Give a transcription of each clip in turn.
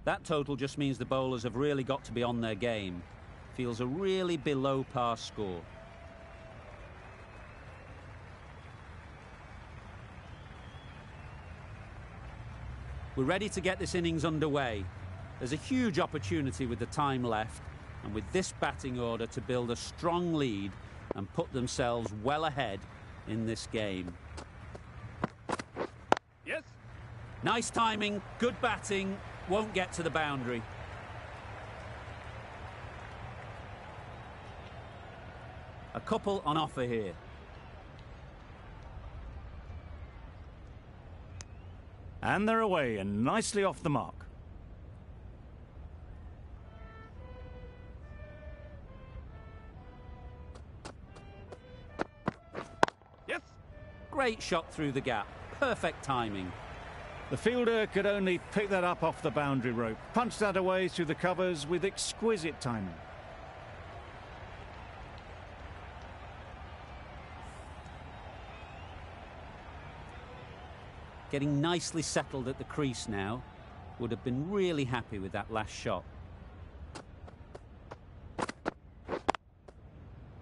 That total just means the bowlers have really got to be on their game. Feels a really below par score. We're ready to get this innings underway. There's a huge opportunity with the time left, and with this batting order to build a strong lead and put themselves well ahead in this game. Yes. Nice timing, good batting, won't get to the boundary. A couple on offer here. And they're away and nicely off the mark. Yes. Great shot through the gap. Perfect timing. The fielder could only pick that up off the boundary rope. Punched that away through the covers with exquisite timing. Getting nicely settled at the crease now. Would have been really happy with that last shot.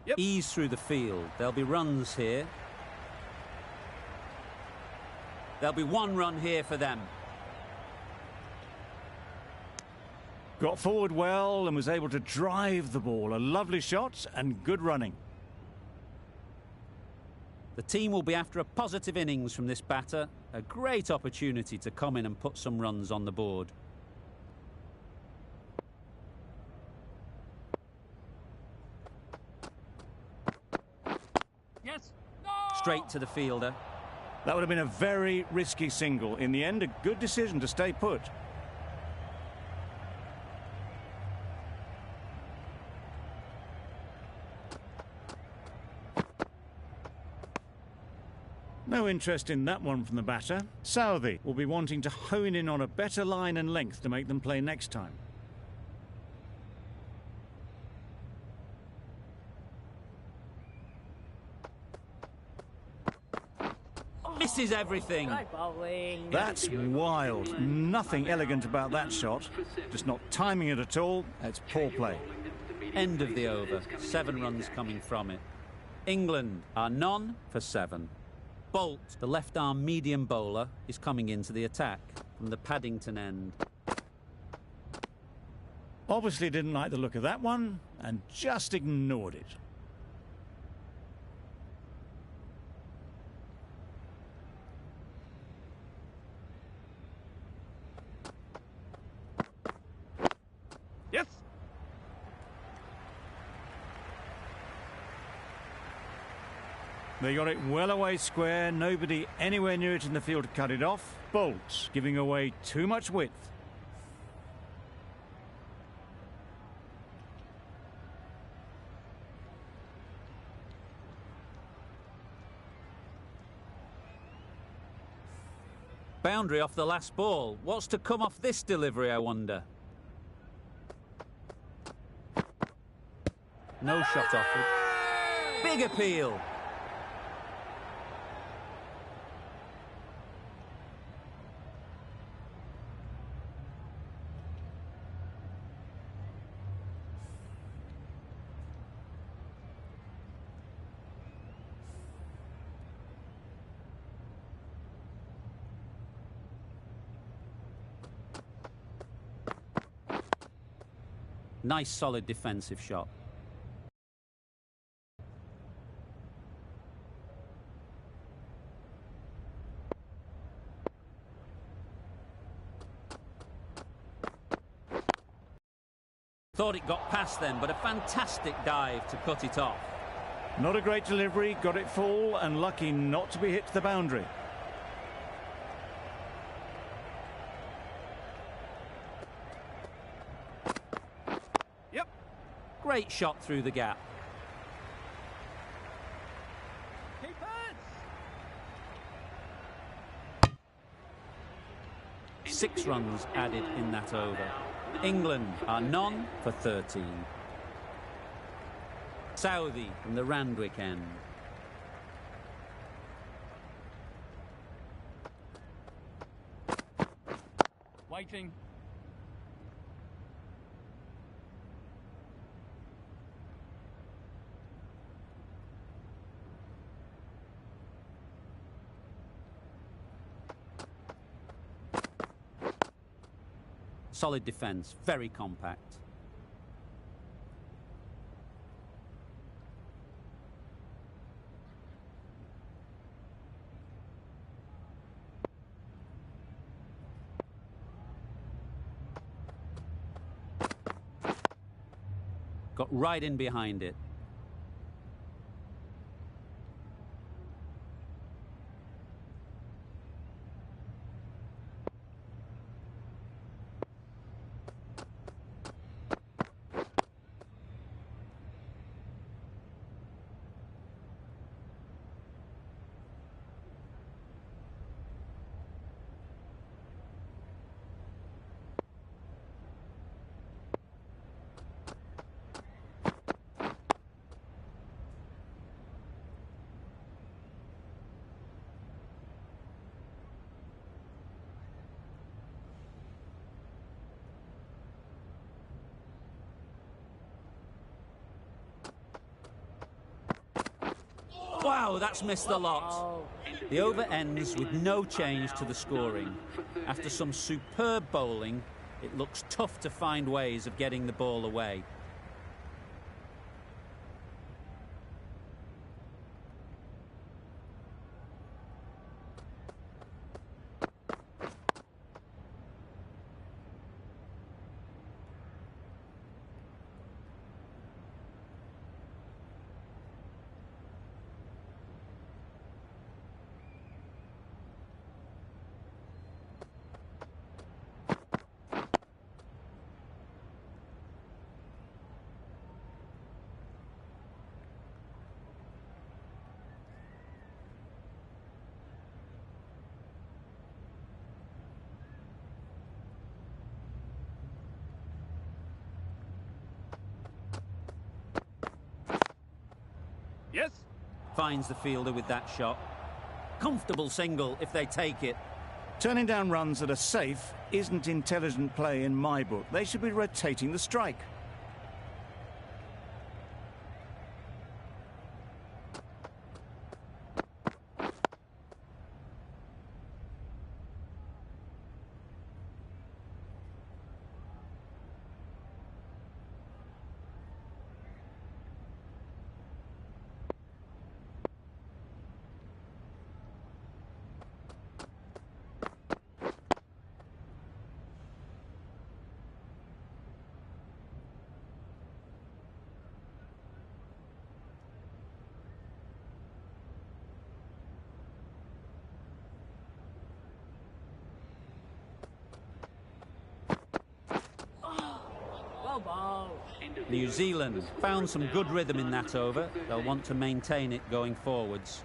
Yep. Ease through the field. There'll be runs here. There'll be one run here for them. Got forward well and was able to drive the ball. A lovely shot and good running. The team will be after a positive innings from this batter. A great opportunity to come in and put some runs on the board. Yes. No! Straight to the fielder. That would have been a very risky single. In the end, a good decision to stay put. No interest in that one from the batter. Southey will be wanting to hone in on a better line and length to make them play next time. Misses everything. Great bowling. That's wild. Nothing elegant about that shot. Just not timing it at all. It's poor play. End of the over. 7 runs coming from it. England are none for 7. Boult, the left-arm medium bowler, is coming into the attack from the Paddington end. Obviously didn't like the look of that one and just ignored it. Yes. They got it well away square, nobody anywhere near it in the field to cut it off. Boult giving away too much width. Boundary off the last ball. What's to come off this delivery, I wonder? No shot offered. Big appeal. Nice solid defensive shot. Thought it got past them, but a fantastic dive to cut it off. Not a great delivery, got it full and lucky not to be hit to the boundary. Yep. Great shot through the gap. Keepers. 6 runs added in that over. England are none for 13. Southey from the Randwick end. Waiting. Solid defence, very compact. Got right in behind it. Wow, that's missed the lot. The over ends with no change to the scoring. After some superb bowling, it looks tough to find ways of getting the ball away. Yes. Finds the fielder with that shot. Comfortable single if they take it. Turning down runs that are safe isn't intelligent play in my book. They should be rotating the strike. New Zealand found some good rhythm in that over. They'll want to maintain it going forwards.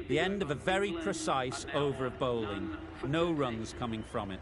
The end of a very precise over of bowling. No runs coming from it.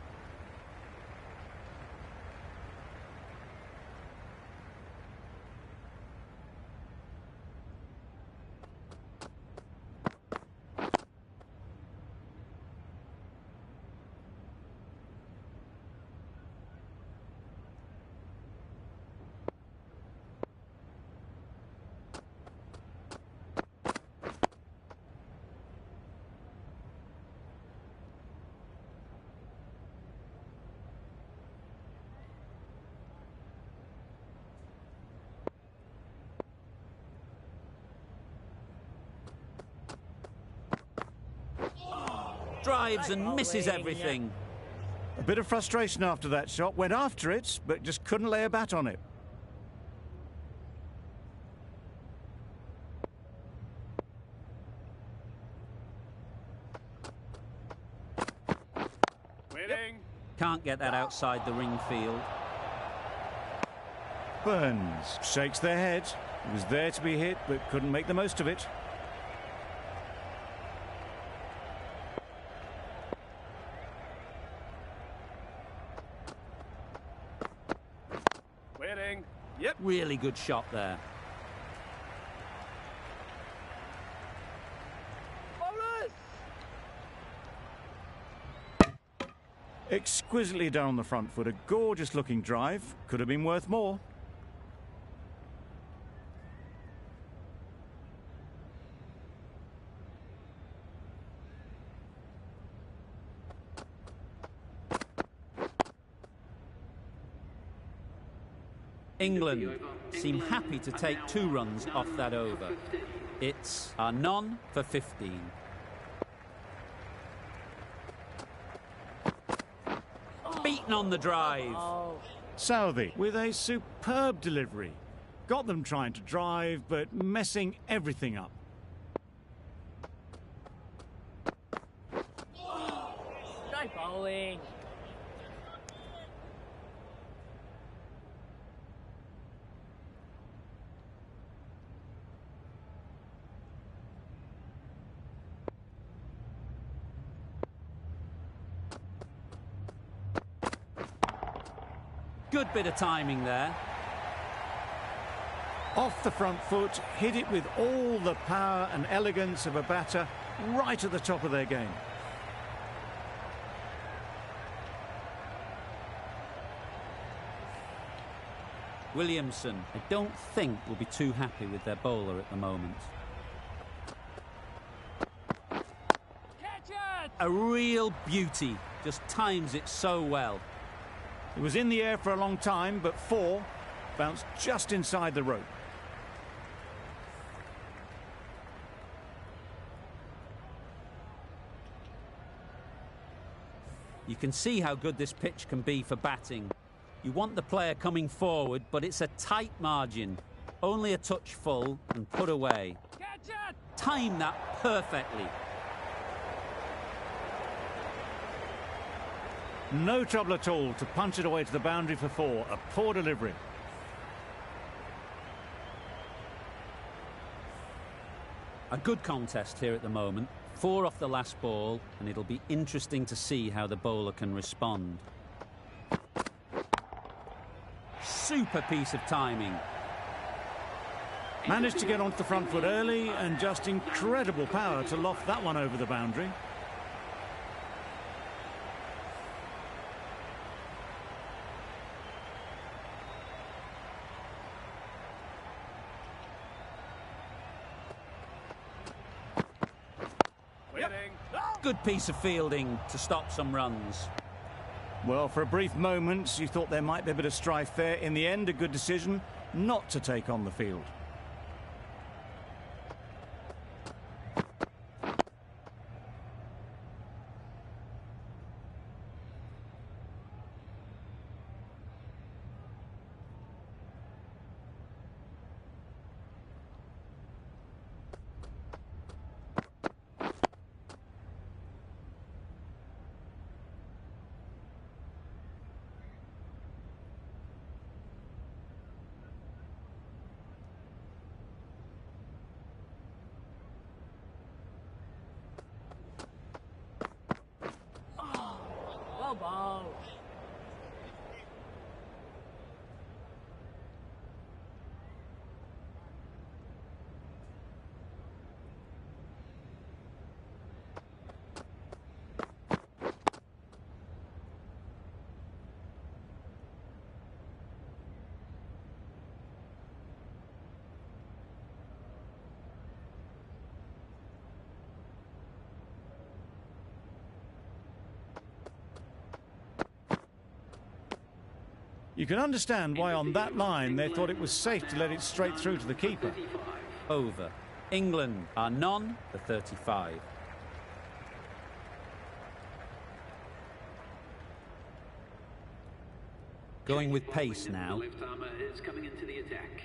Drives and misses everything. A bit of frustration after that shot. Went after it, but just couldn't lay a bat on it. Waiting. Can't get that outside the ring field. Burns shakes their head. It was there to be hit, but couldn't make the most of it. Waiting. Yep. Really good shot there. Bowlers! Exquisitely done on the front foot. A gorgeous looking drive. Could have been worth more. England seem happy to take 2 runs off that over. It's a none for 15. Beaten on the drive. Southey with a superb delivery. Got them trying to drive, but messing everything up. Try bowling. Good bit of timing there. Off the front foot, hit it with all the power and elegance of a batter, right at the top of their game. Williamson, I don't think, will be too happy with their bowler at the moment. Catch it! A real beauty. Just times it so well. It was in the air for a long time, but 4 bounced just inside the rope. You can see how good this pitch can be for batting. You want the player coming forward, but it's a tight margin. Only a touch full and put away. Catch it! Time that perfectly. No trouble at all to punch it away to the boundary for 4. A poor delivery. A good contest here at the moment. 4 off the last ball, and it'll be interesting to see how the bowler can respond. Super piece of timing. Managed to get onto the front foot early, and just incredible power to loft that one over the boundary. Good piece of fielding to stop some runs. Well, for a brief moment, you thought there might be a bit of strife there. In the end, a good decision not to take on the field. Well bowled. You can understand why on that line they thought it was safe to let it straight through to the keeper. Over. England are none for 35. Going with pace now. The left armour is coming into the attack.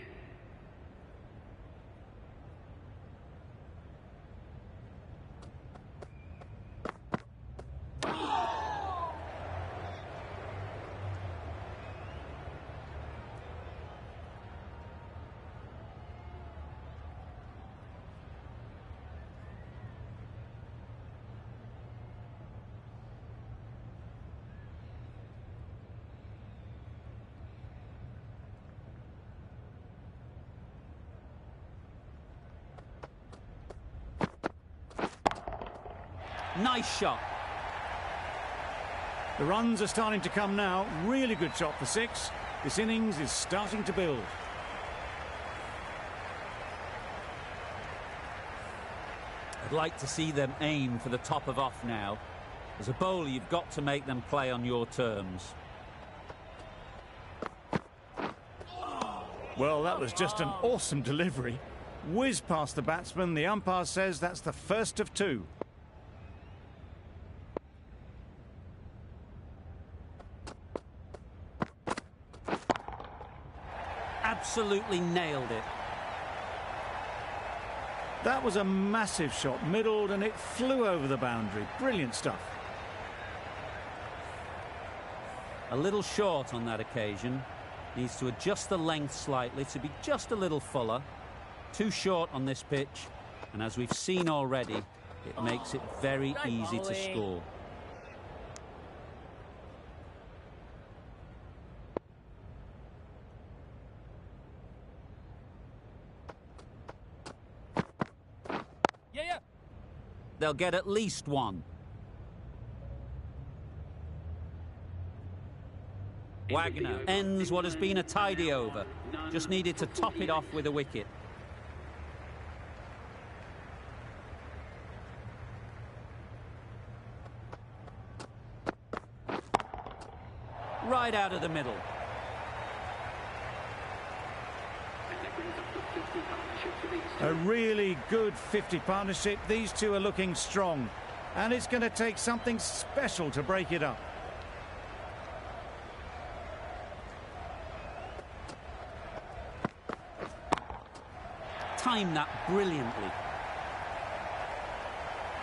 Nice shot. The runs are starting to come now. Really good shot for 6. This innings is starting to build. I'd like to see them aim for the top of off now. As a bowler, you've got to make them play on your terms. Well, that was just an awesome delivery. Whiz past the batsman. The umpire says that's the first of 2. Absolutely nailed it. That was a massive shot, middled, and it flew over the boundary. Brilliant stuff. A little short on that occasion. Needs to adjust the length slightly to be just a little fuller. Too short on this pitch, and as we've seen already, it makes it very easy to score. They'll get at least 1. Wagner ends what has been a tidy over. Just needed to top it off with a wicket. Right out of the middle. A really good 50 partnership. These two are looking strong, and it's going to take something special to break it up. Timed that brilliantly.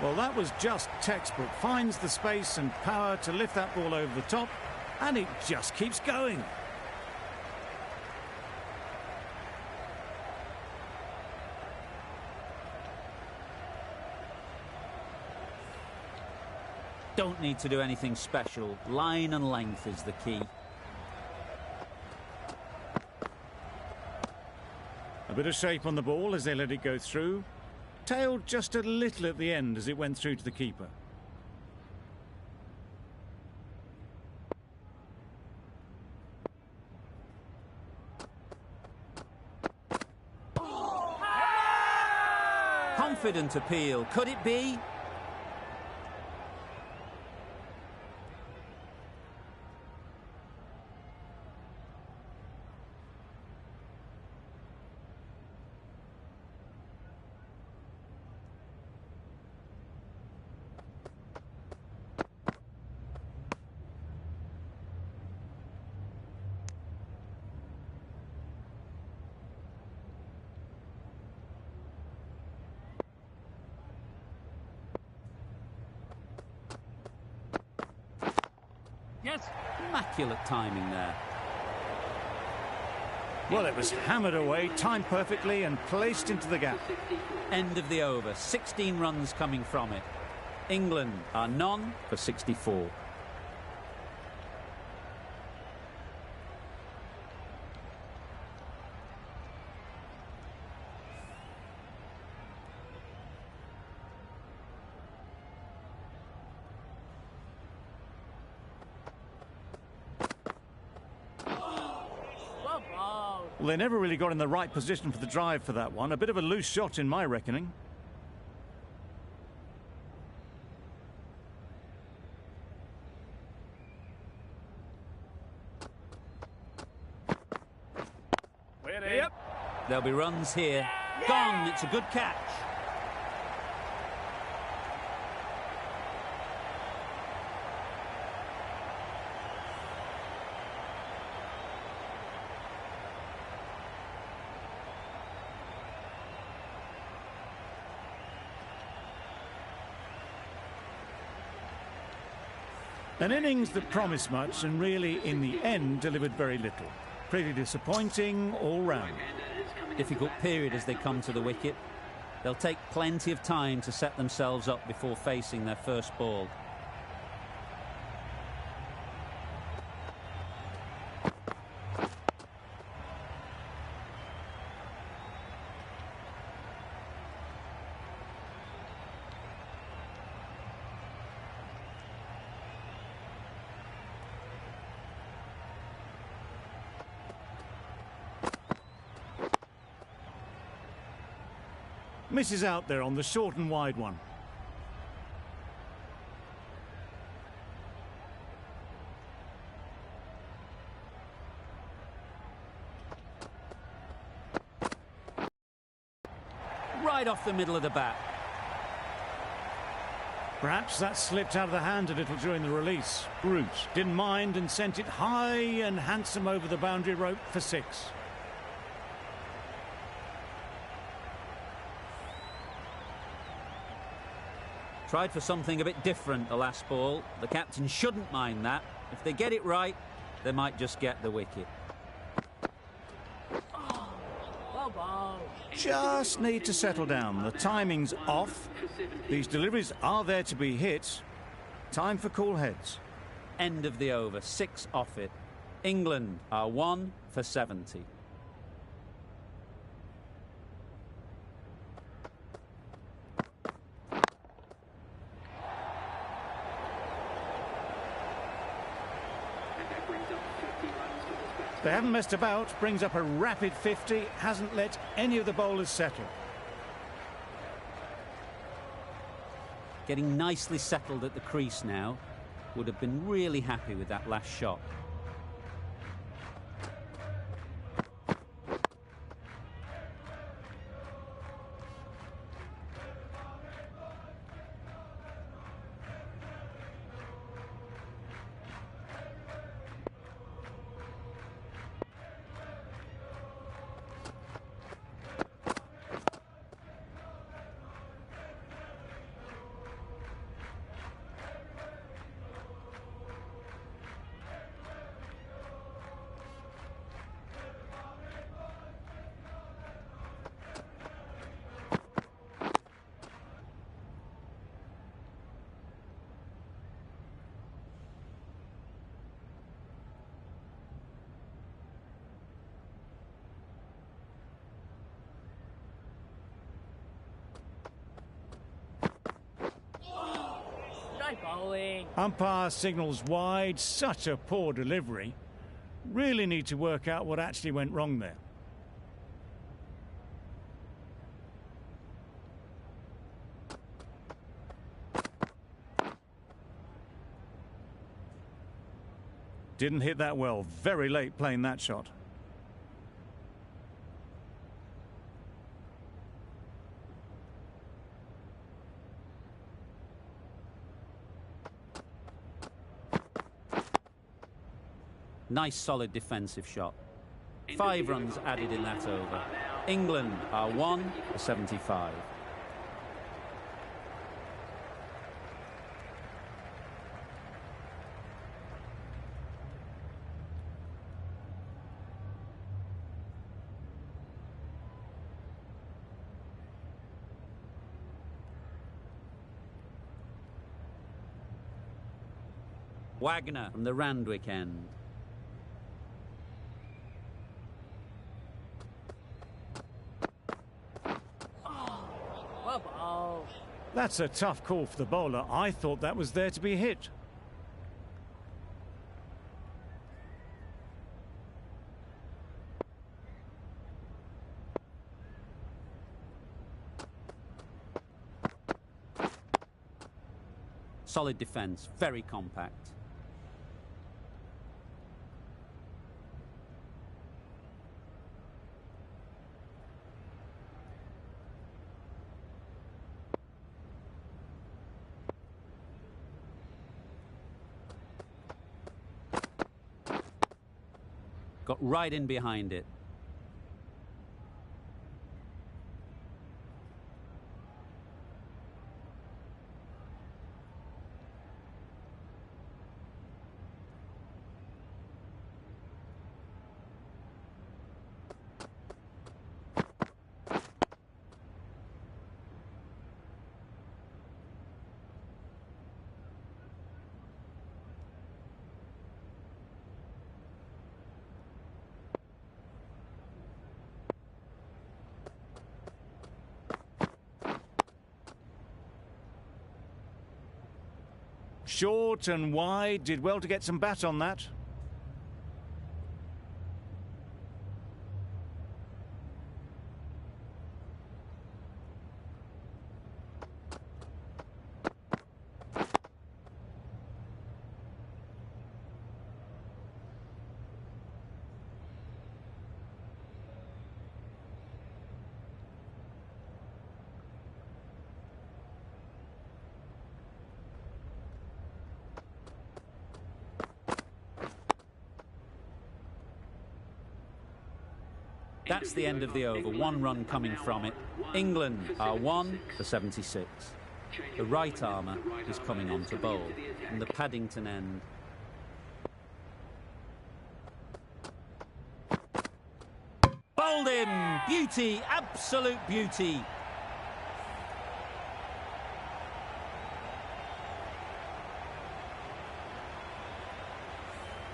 Well, that was just textbook. Finds the space and power to lift that ball over the top, and it just keeps going. Don't need to do anything special. Line and length is the key. A bit of shape on the ball as they let it go through. Tailed just a little at the end as it went through to the keeper. Confident appeal. Could it be? Yes. Immaculate timing there. Well, it was hammered away, timed perfectly and placed into the gap. End of the over. 16 runs coming from it. England are none for 64. Well, they never really got in the right position for the drive for that one. A bit of a loose shot in my reckoning. Yep. There'll be runs here. Gone. It's a good catch. An innings that promised much and really, in the end, delivered very little. Pretty disappointing all round. Difficult period as they come to the wicket. They'll take plenty of time to set themselves up before facing their first ball. Misses out there on the short and wide one. Right off the middle of the bat. Perhaps that slipped out of the hand a little during the release. Brute didn't mind and sent it high and handsome over the boundary rope for 6. Tried for something a bit different the last ball. The captain shouldn't mind that. If they get it right, they might just get the wicket. Well ball. Just need to settle down. The timing's off. These deliveries are there to be hit. Time for cool heads. End of the over, 6 off it. England are 1 for 70. They haven't messed about, brings up a rapid 50, hasn't let any of the bowlers settle. Getting nicely settled at the crease now. Would have been really happy with that last shot. Bowling. Umpire signals wide, such a poor delivery. Really need to work out what actually went wrong there. Didn't hit that well, very late playing that shot. Nice solid defensive shot. 5 runs added in that over. England are 1 for 75. Wagner from the Randwick end. Well ball. That's a tough call for the bowler. I thought that was there to be hit. Solid defence, very compact. Got right in behind it. Short and wide, did well to get some bat on that. That's the end of the over. 1 run coming from it. England are 1 for 76. The right armour is coming on to bowl. And the Paddington end. Bowled him! Beauty! Absolute beauty!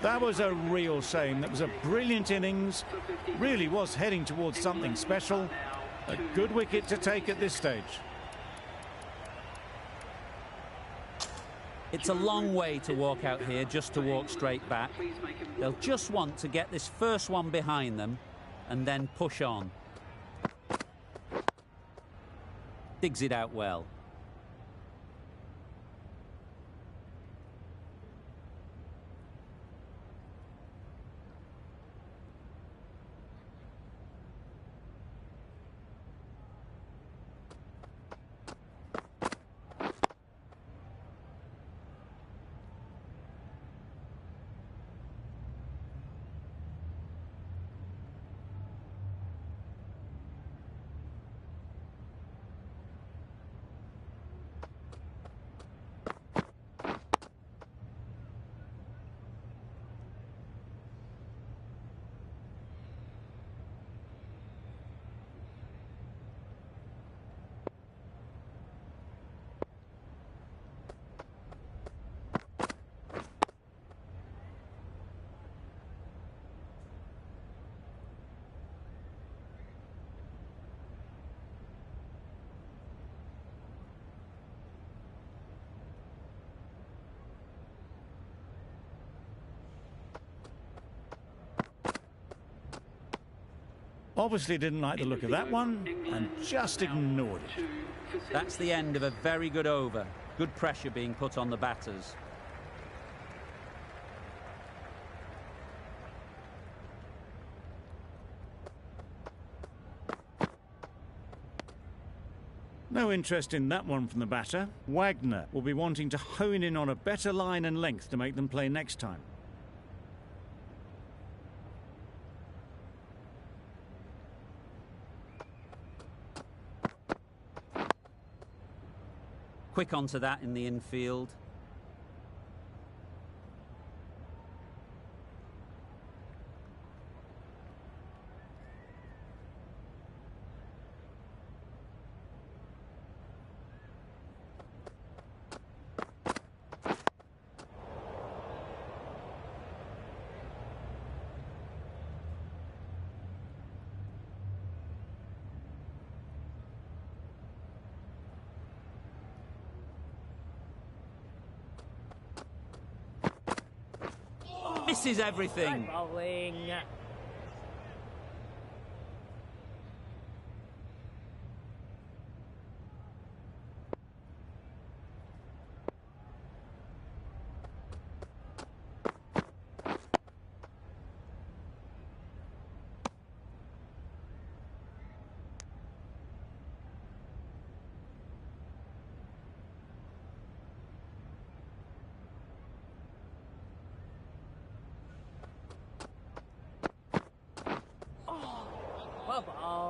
That was a real shame. That was a brilliant innings. Really was heading towards something special. A good wicket to take at this stage. It's a long way to walk out here just to walk straight back. They'll just want to get this first one behind them and then push on. Digs it out well. Obviously didn't like the look of that one and just ignored it. That's the end of a very good over. Good pressure being put on the batters. No interest in that one from the batter. Wagner will be wanting to hone in on a better line and length to make them play next time. Quick onto that in the infield. Misses everything. Bowling.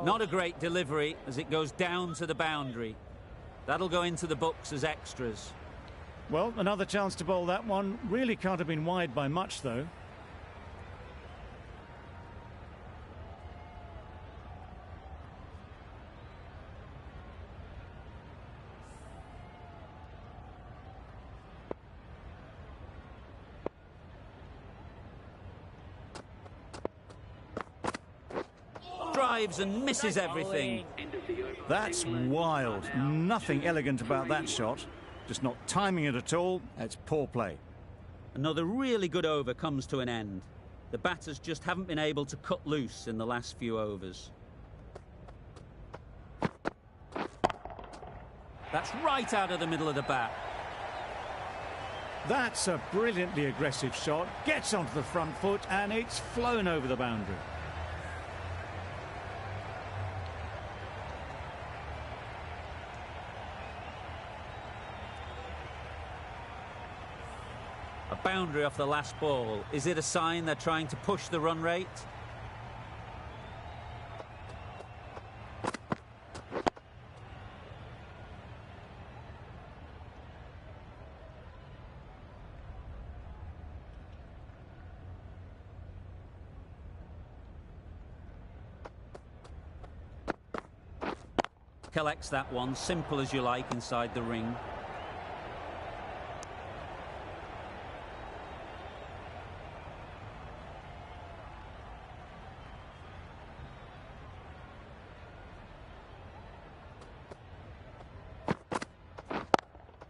Not a great delivery as it goes down to the boundary. That'll go into the books as extras. Well, another chance to bowl that one. Really can't have been wide by much, though. Drives and misses everything. That's wild. Nothing elegant about that shot. Just not timing it at all. That's poor play. Another really good over comes to an end. The batters just haven't been able to cut loose in the last few overs. That's right out of the middle of the bat. That's a brilliantly aggressive shot. Gets onto the front foot and it's flown over the boundary. A boundary off the last ball. Is it a sign they're trying to push the run rate? Collects that one, simple as you like, inside the ring.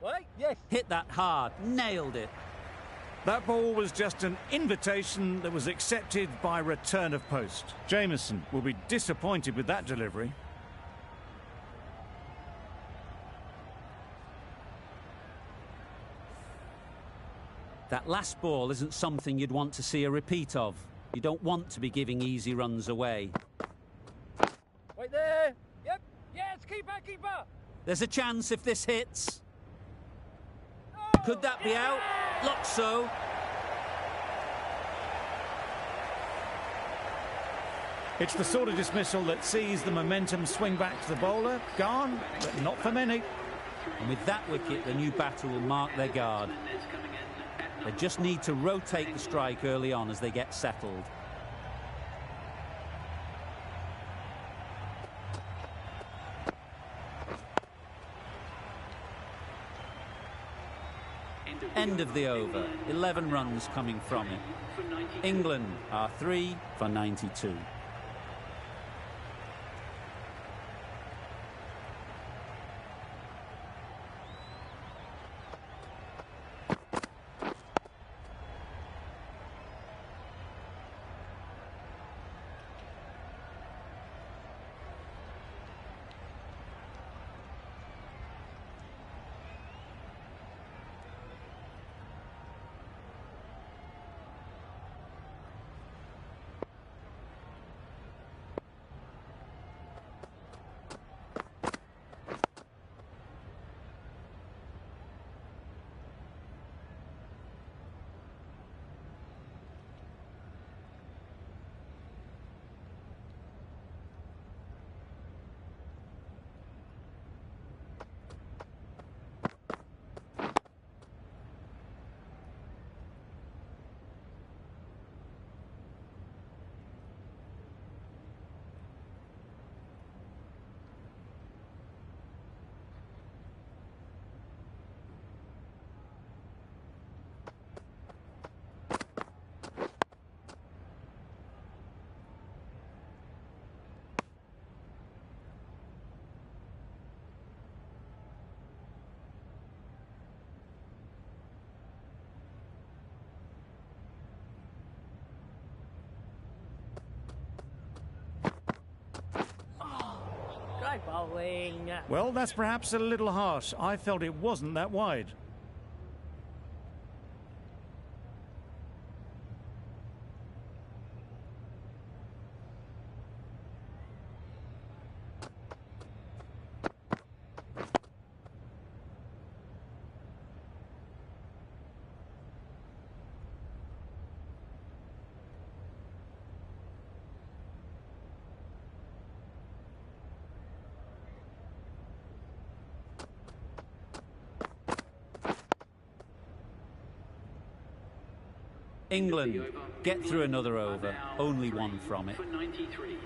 Right? Yes. Hit that hard, nailed it. That ball was just an invitation that was accepted by return of post. Jamieson will be disappointed with that delivery. That last ball isn't something you'd want to see a repeat of. You don't want to be giving easy runs away. Right there. Yep. Yes, keeper, keeper. There's a chance if this hits. Could that be out? Looks so. It's the sort of dismissal that sees the momentum swing back to the bowler. Gone, but not for many. And with that wicket, the new batter will mark their guard. They just need to rotate the strike early on as they get settled. End of the over. 11 runs coming from it. England are 3 for 92. Bowling. Well, that's perhaps a little harsh. I felt it wasn't that wide. England get through another over, only one from it. For 93.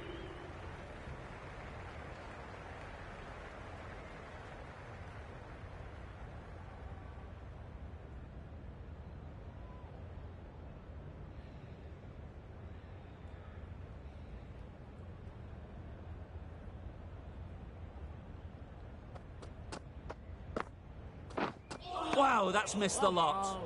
Wow, that's missed the lot.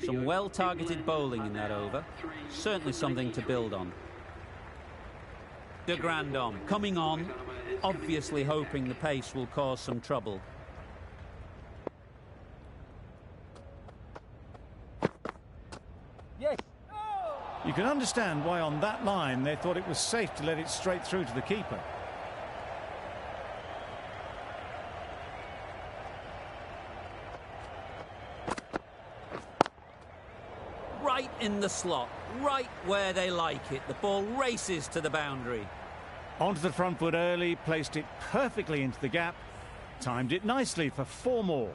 Some well-targeted bowling in that over. Certainly something to build on. De Grandhomme coming on, obviously hoping the pace will cause some trouble. Yes. You can understand why on that line they thought it was safe to let it straight through to the keeper. Right in the slot, right where they like it. The ball races to the boundary. Onto the front foot early, placed it perfectly into the gap, timed it nicely for 4 more.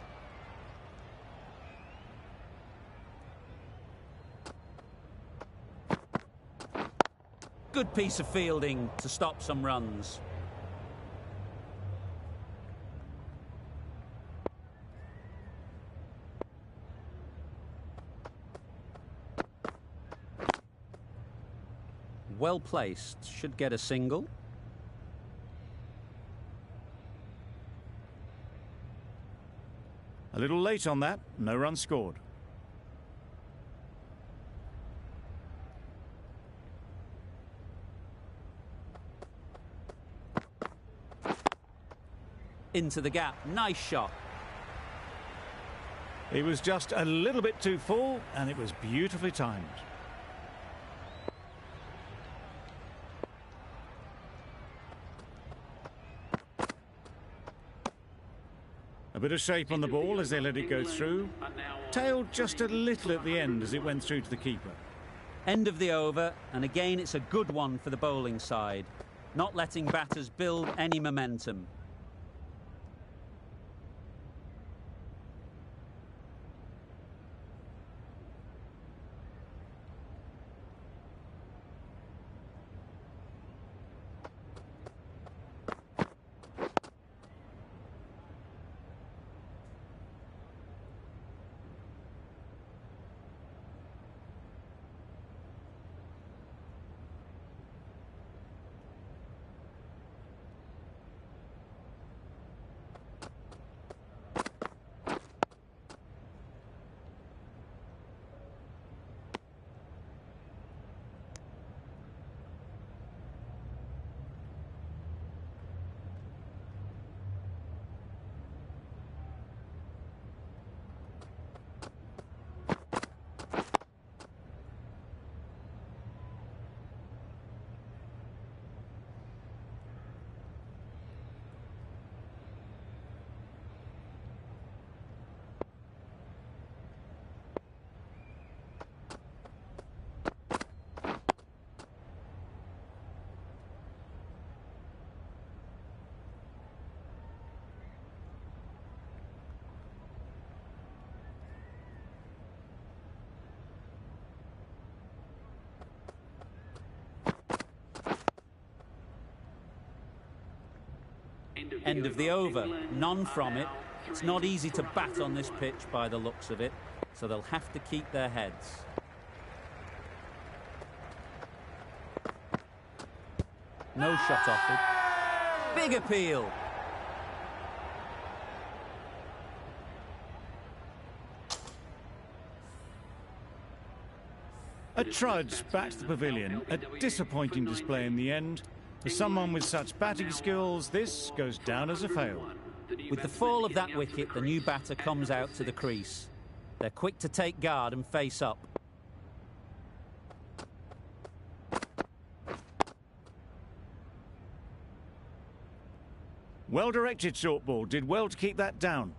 Good piece of fielding to stop some runs. Well placed, should get a single. A little late on that, no run scored. Into the gap, nice shot. He was just a little bit too full and it was beautifully timed. A bit of shape on the ball as they let it go through. Tailed just a little at the end as it went through to the keeper. End of the over, and again it's a good one for the bowling side. Not letting batters build any momentum. End of the over, none from it. It's not easy to bat on this pitch by the looks of it, so they'll have to keep their heads. No shot offered. Big appeal. A trudge back to the pavilion. A disappointing display in the end. For someone with such batting skills, this goes down as a fail. With the fall of that wicket, the new batter comes out to the crease. They're quick to take guard and face up. Well-directed short ball. Did well to keep that down.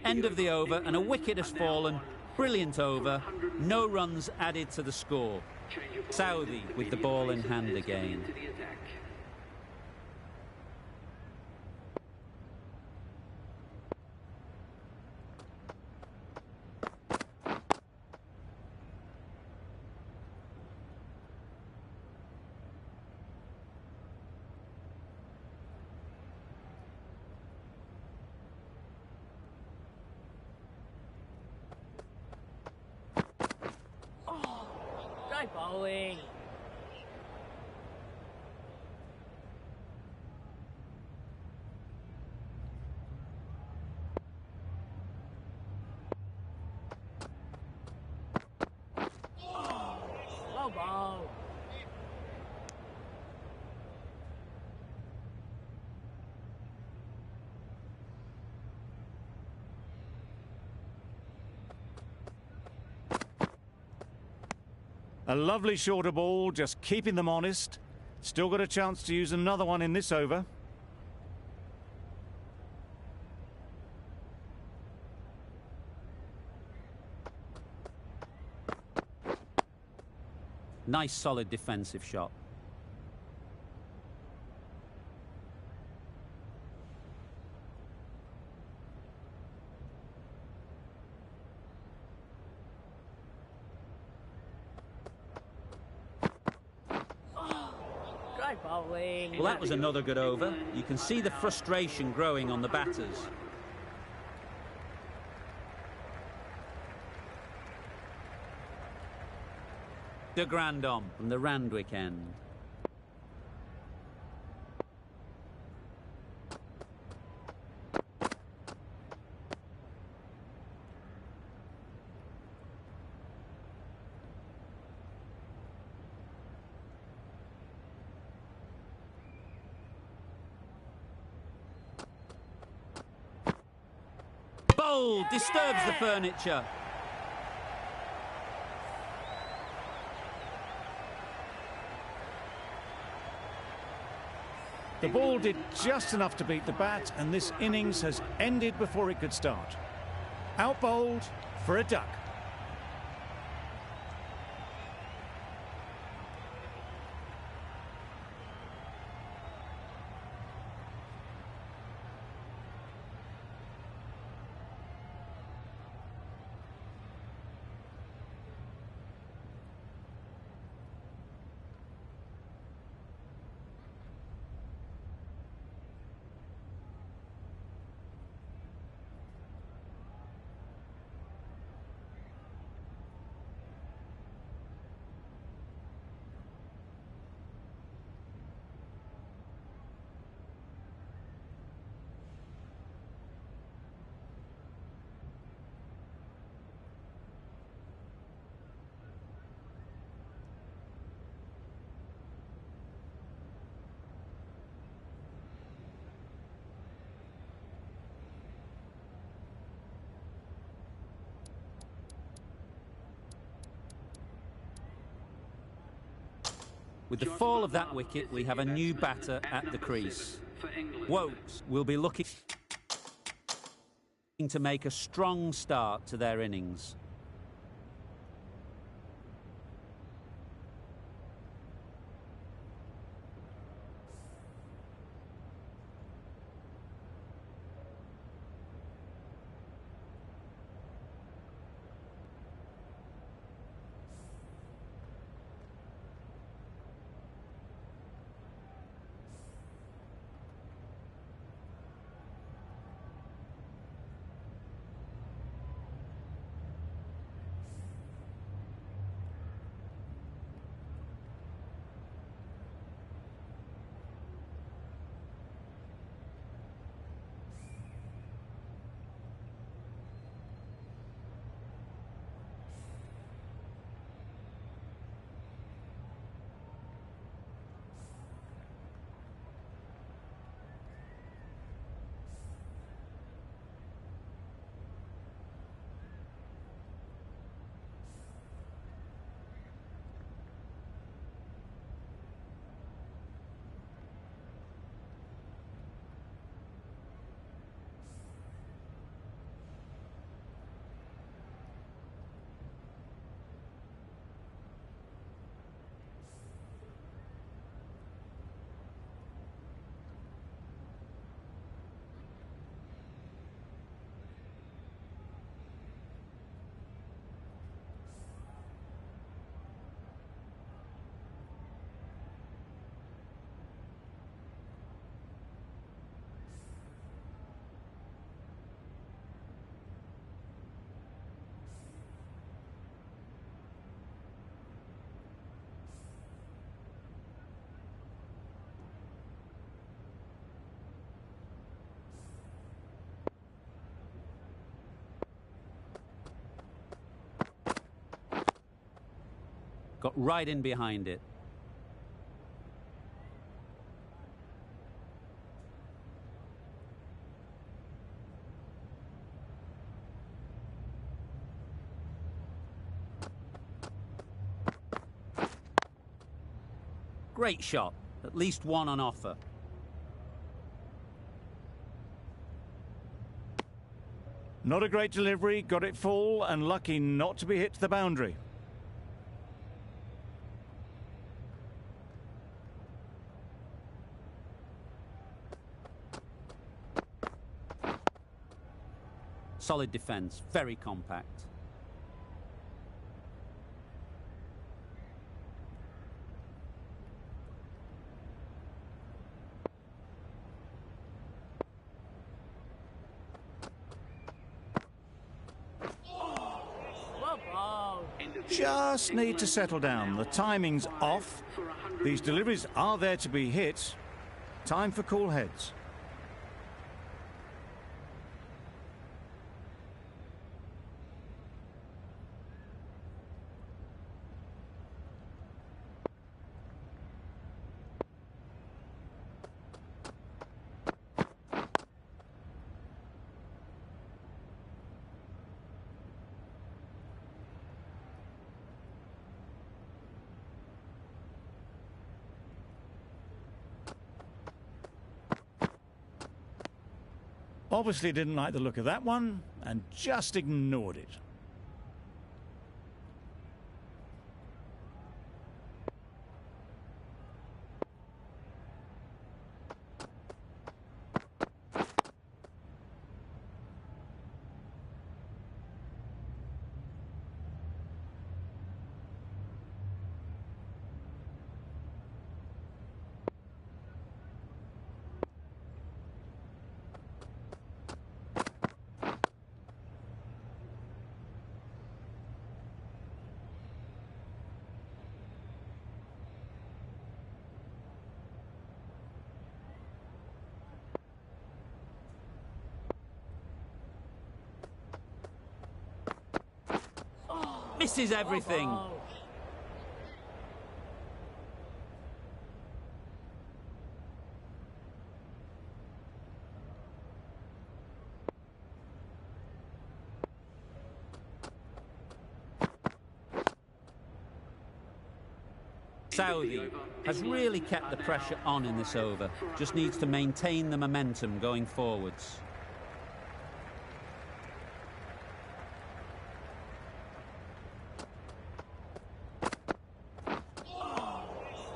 End of the over, and a wicket has fallen. Brilliant over. No runs added to the score. Saudi with the ball in hand again. Bowling. Low ball. A lovely shorter ball, just keeping them honest. Still got a chance to use another one in this over. Nice solid defensive shot. Well, that was another good over. You can see the frustration growing on the batters. De Grandon from the Randwick end. Boult disturbs the furniture. The ball did just enough to beat the bat, and this innings has ended before it could start. Out bowled for a duck. With the fall of that wicket, we have a new batter at the crease. Woakes will be looking to make a strong start to their innings. Got right in behind it. Great shot. At least one on offer. Not a great delivery, got it full and lucky not to be hit to the boundary. Solid defence, very compact. Just need to settle down. The timing's off. These deliveries are there to be hit. Time for cool heads. Obviously didn't like the look of that one and just ignored it. Misses everything. Saudi has really kept the pressure on in this over, just needs to maintain the momentum going forwards.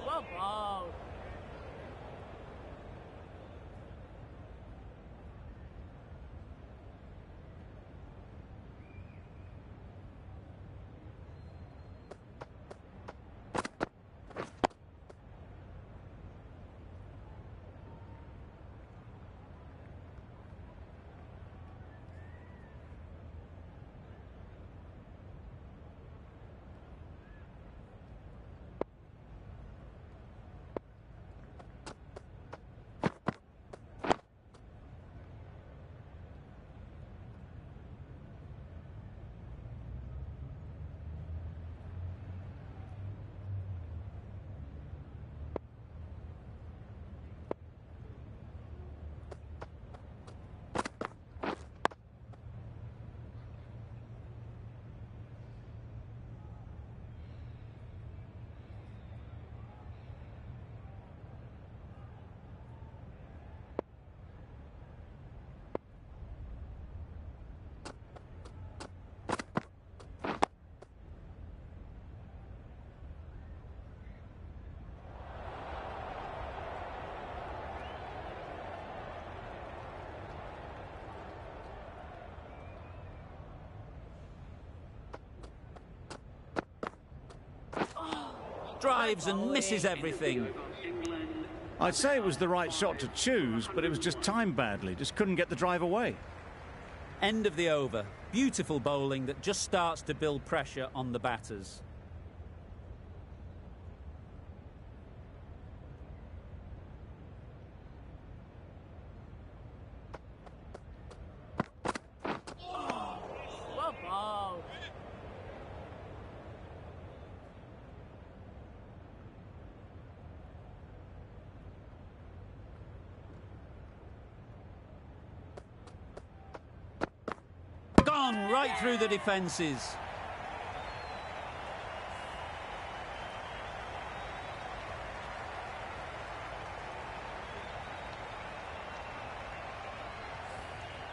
Well bowled. Drives and misses everything. I'd say it was the right shot to choose, but it was just timed badly. Just couldn't get the drive away. End of the over. Beautiful bowling that just starts to build pressure on the batters. Well bowled. Gone right through the defences.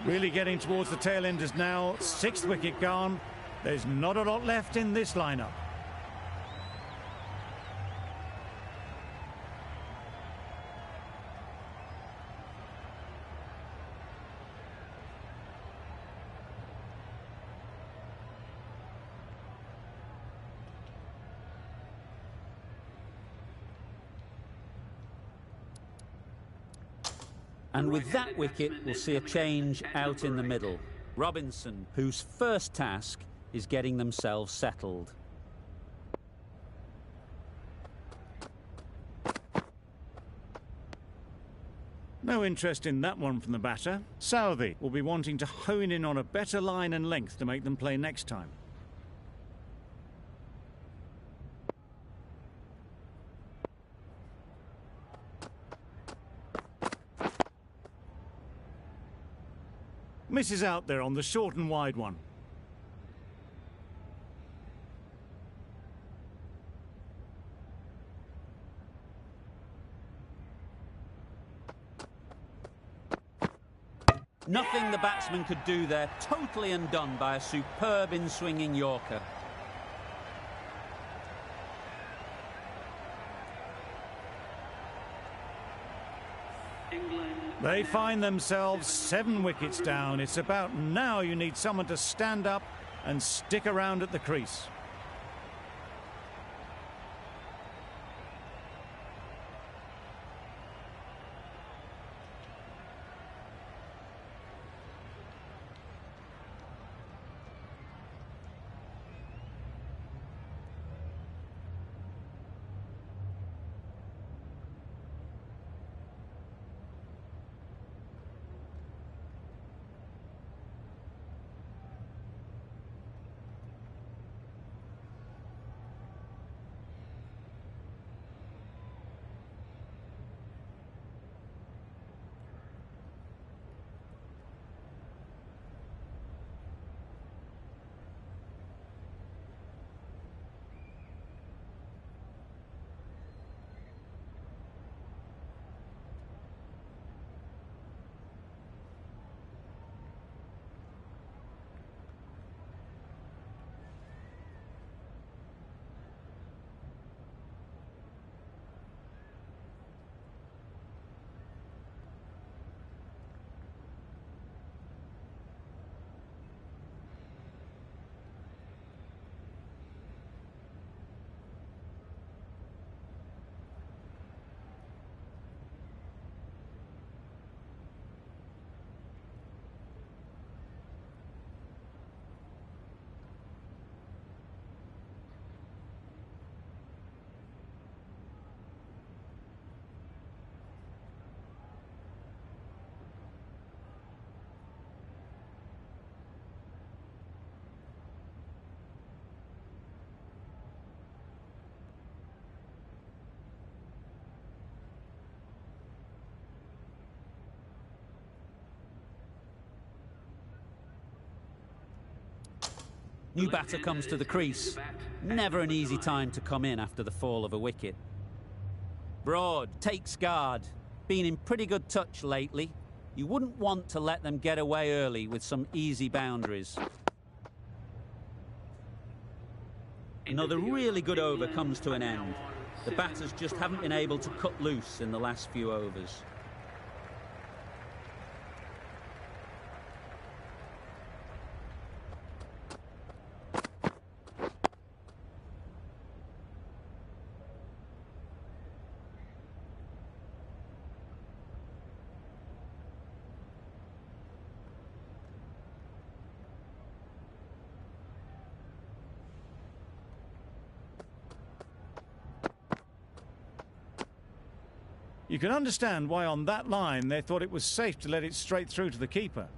Really getting towards the tail enders now. 6th wicket gone. There's not a lot left in this lineup. And with that wicket, we'll see a change out in the middle. Robinson, whose first task is getting themselves settled. No interest in that one from the batter. Southey will be wanting to hone in on a better line and length to make them play next time. Misses out there on the short and wide one. Nothing the batsman could do there, totally undone by a superb in-swinging Yorker. They find themselves 7 wickets down. It's about now you need someone to stand up and stick around at the crease. New batter comes to the crease. Never an easy time to come in after the fall of a wicket. Broad takes guard. Been in pretty good touch lately. You wouldn't want to let them get away early with some easy boundaries. Another really good over comes to an end. The batters just haven't been able to cut loose in the last few overs. You can understand why on that line they thought it was safe to let it straight through to the keeper.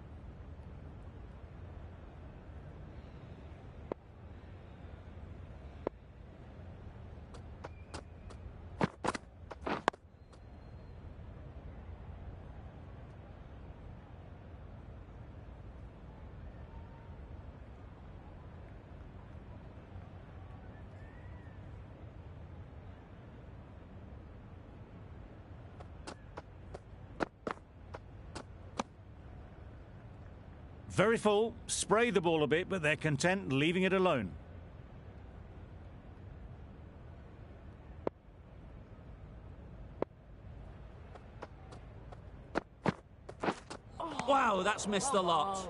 Very full, spray the ball a bit, but they're content leaving it alone. Wow, that's missed a lot.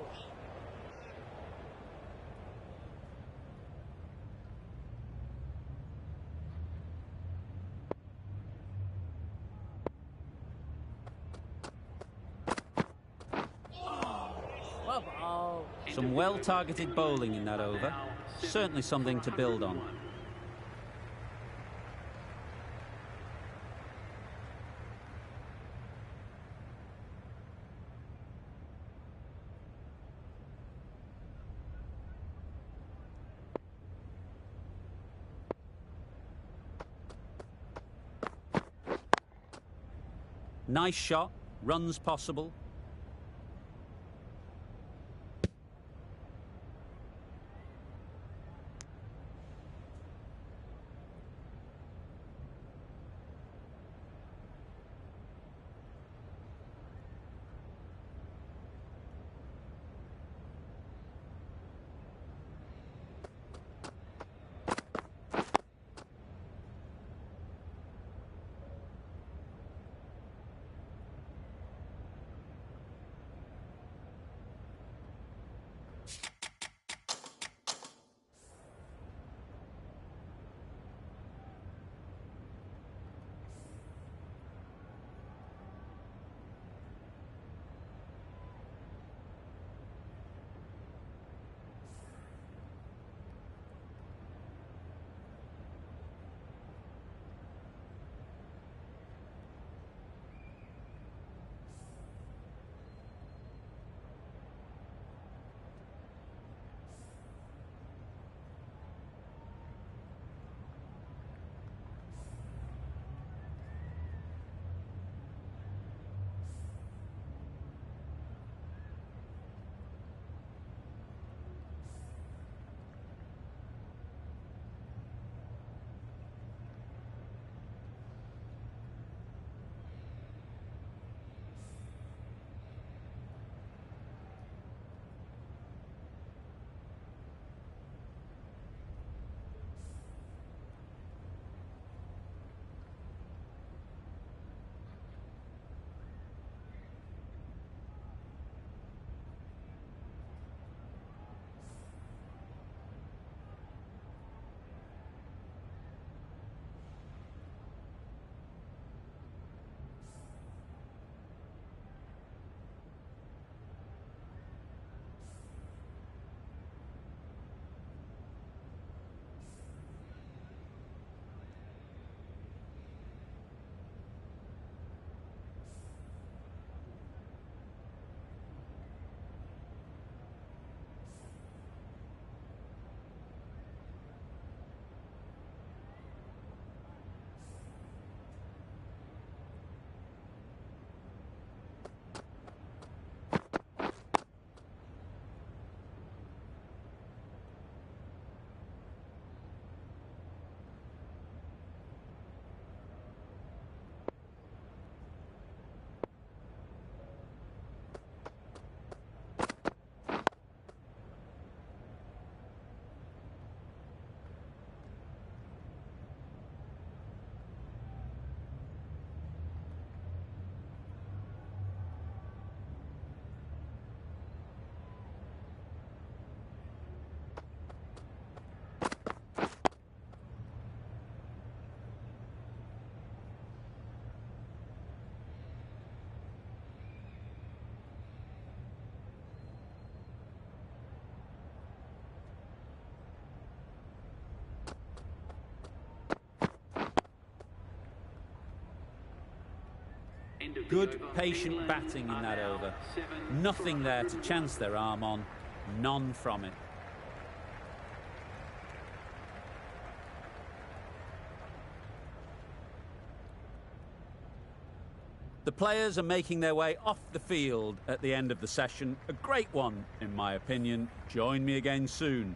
Some well-targeted bowling in that over. Certainly something to build on. Nice shot, runs possible. Good, patient batting in that over. Nothing there to chance their arm on. None from it. The players are making their way off the field at the end of the session. A great one, in my opinion. Join me again soon.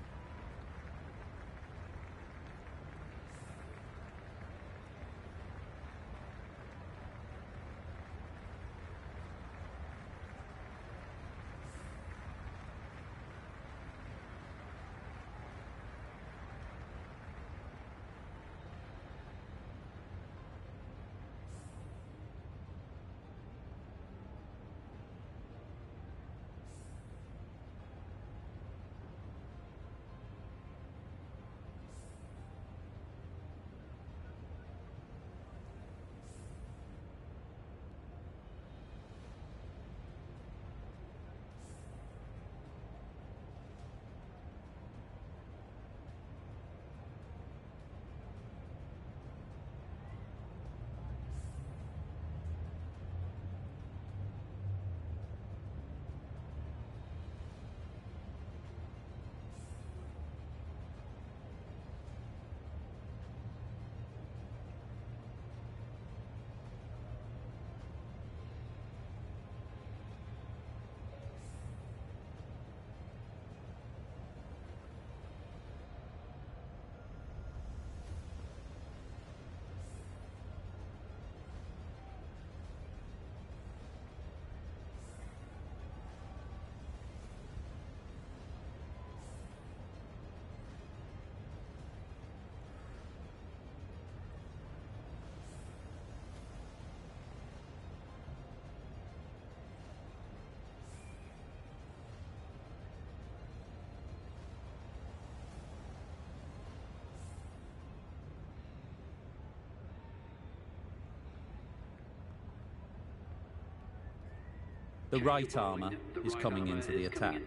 The right armour is coming into the attack.